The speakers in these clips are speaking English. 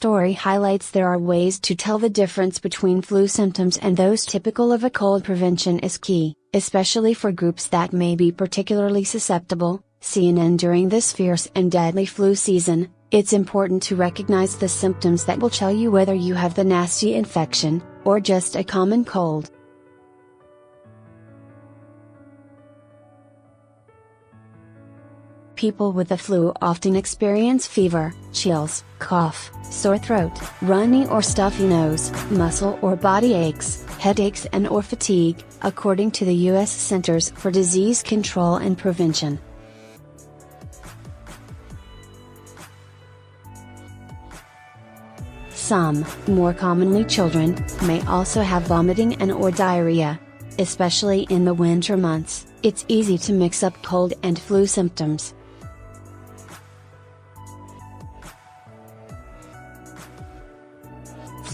story highlights there are ways to tell the difference between flu symptoms and those typical of a cold. Prevention is key, especially for groups that may be particularly susceptible. CNN during this fierce and deadly flu season, it's important to recognize the symptoms that will tell you whether you have the nasty infection, or just a common cold. People with the flu often experience fever, chills, cough, sore throat, runny or stuffy nose, muscle or body aches, headaches and/or fatigue, according to the U.S. Centers for Disease Control and Prevention. Some, more commonly children, may also have vomiting and/or diarrhea. Especially in the winter months, it's easy to mix up cold and flu symptoms.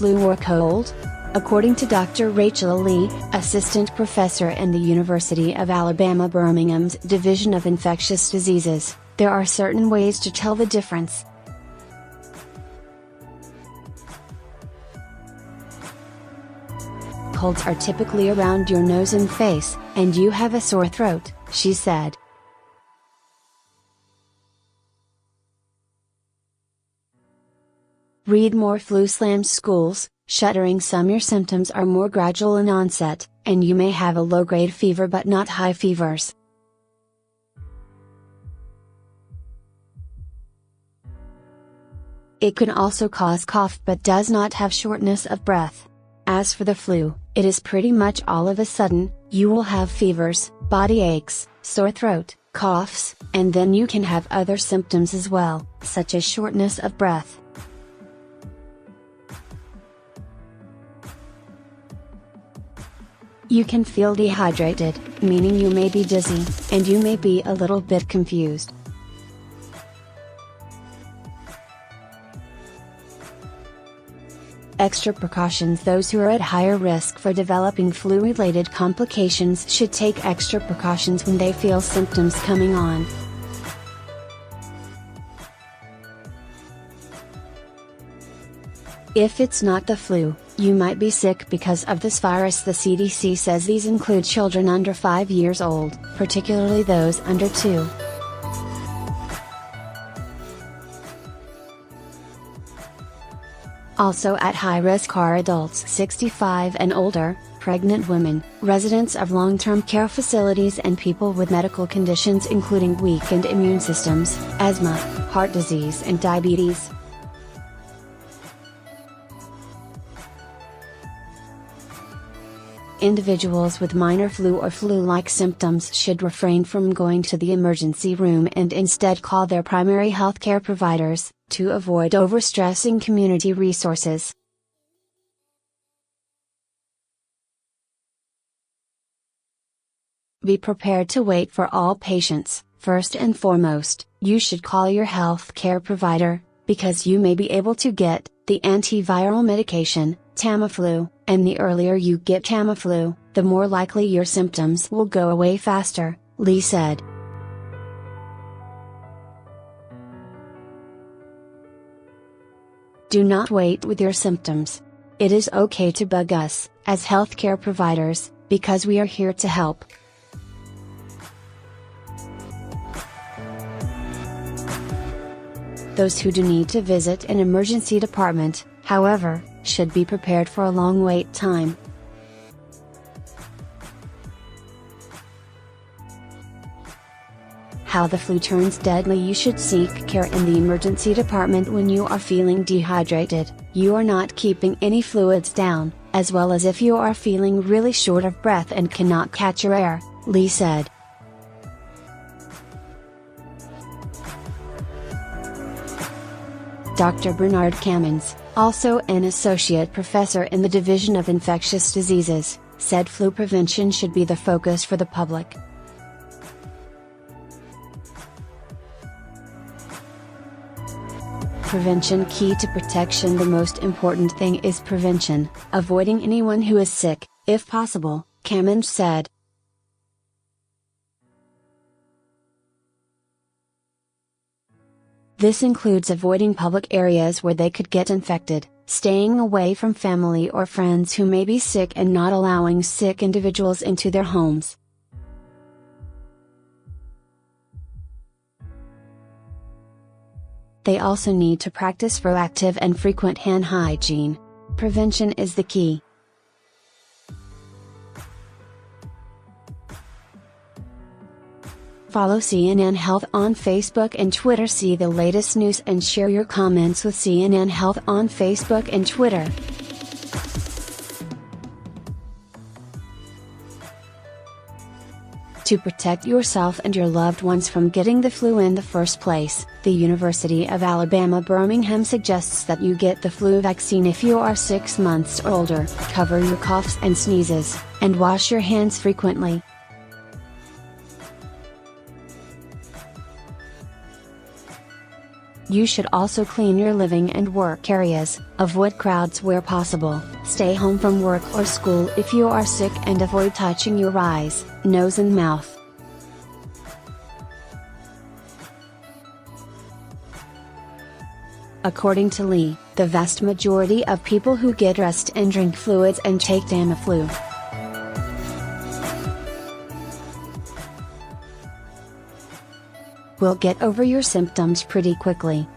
Flu or cold? According to Dr. Rachael Lee, assistant professor in the University of Alabama-Birmingham's Division of Infectious Diseases, there are certain ways to tell the difference. Colds are typically around your nose and face, and you have a sore throat, she said. Read MoreFlu slams schools, shuttering. Some your symptoms are more gradual in onset, and you may have a low-grade fever but not high fevers. It can also cause cough but does not have shortness of breath. As for the flu, it is pretty much all of a sudden. You will have fevers, body aches, sore throat, coughs, and then you can have other symptoms as well, such as shortness of breath. You can feel dehydrated, meaning you may be dizzy, and you may be a little bit confused. Extra precautions. Those who are at higher risk for developing flu-related complications should take extra precautions when they feel symptoms coming on. If it's not the flu, you might be sick because of this virus. The CDC says these include children under 5 years old, particularly those under 2. Also at high risk are adults 65 and older, pregnant women, residents of long-term care facilities and people with medical conditions including weakened immune systems, asthma, heart disease and diabetes. Individuals with minor flu or flu-like symptoms should refrain from going to the emergency room and instead call their primary healthcare providers, to avoid overstressing community resources. Be prepared to wait for all patients. First and foremost, you should call your healthcare provider, because you may be able to get the antiviral medication, Tamiflu, and the earlier you get Tamiflu, the more likely your symptoms will go away faster, Lee said. Do not wait with your symptoms. It is okay to bug us, as healthcare providers, because we are here to help. Those who do need to visit an emergency department, however, should be prepared for a long wait time. How the flu turns deadly. You should seek care in the emergency department when you are feeling dehydrated, you are not keeping any fluids down, as well as if you are feeling really short of breath and cannot catch your air, Lee said. Dr. Bernard Camins, also an associate professor in the Division of Infectious Diseases, said flu prevention should be the focus for the public. Prevention key to protection. The most important thing is prevention, avoiding anyone who is sick, if possible, Camins said. This includes avoiding public areas where they could get infected, staying away from family or friends who may be sick, and not allowing sick individuals into their homes. They also need to practice proactive and frequent hand hygiene. Prevention is the key. Follow CNN Health on Facebook and Twitter. See the latest news and share your comments with CNN Health on Facebook and Twitter. To protect yourself and your loved ones from getting the flu in the first place, the University of Alabama-Birmingham suggests that you get the flu vaccine if you are 6 months or older. Cover your coughs and sneezes, and wash your hands frequently. You should also clean your living and work areas, avoid crowds where possible, stay home from work or school if you are sick, and avoid touching your eyes, nose and mouth. According to Lee, the vast majority of people who get dressed and drink fluids and take Tamiflu will get over your symptoms pretty quickly.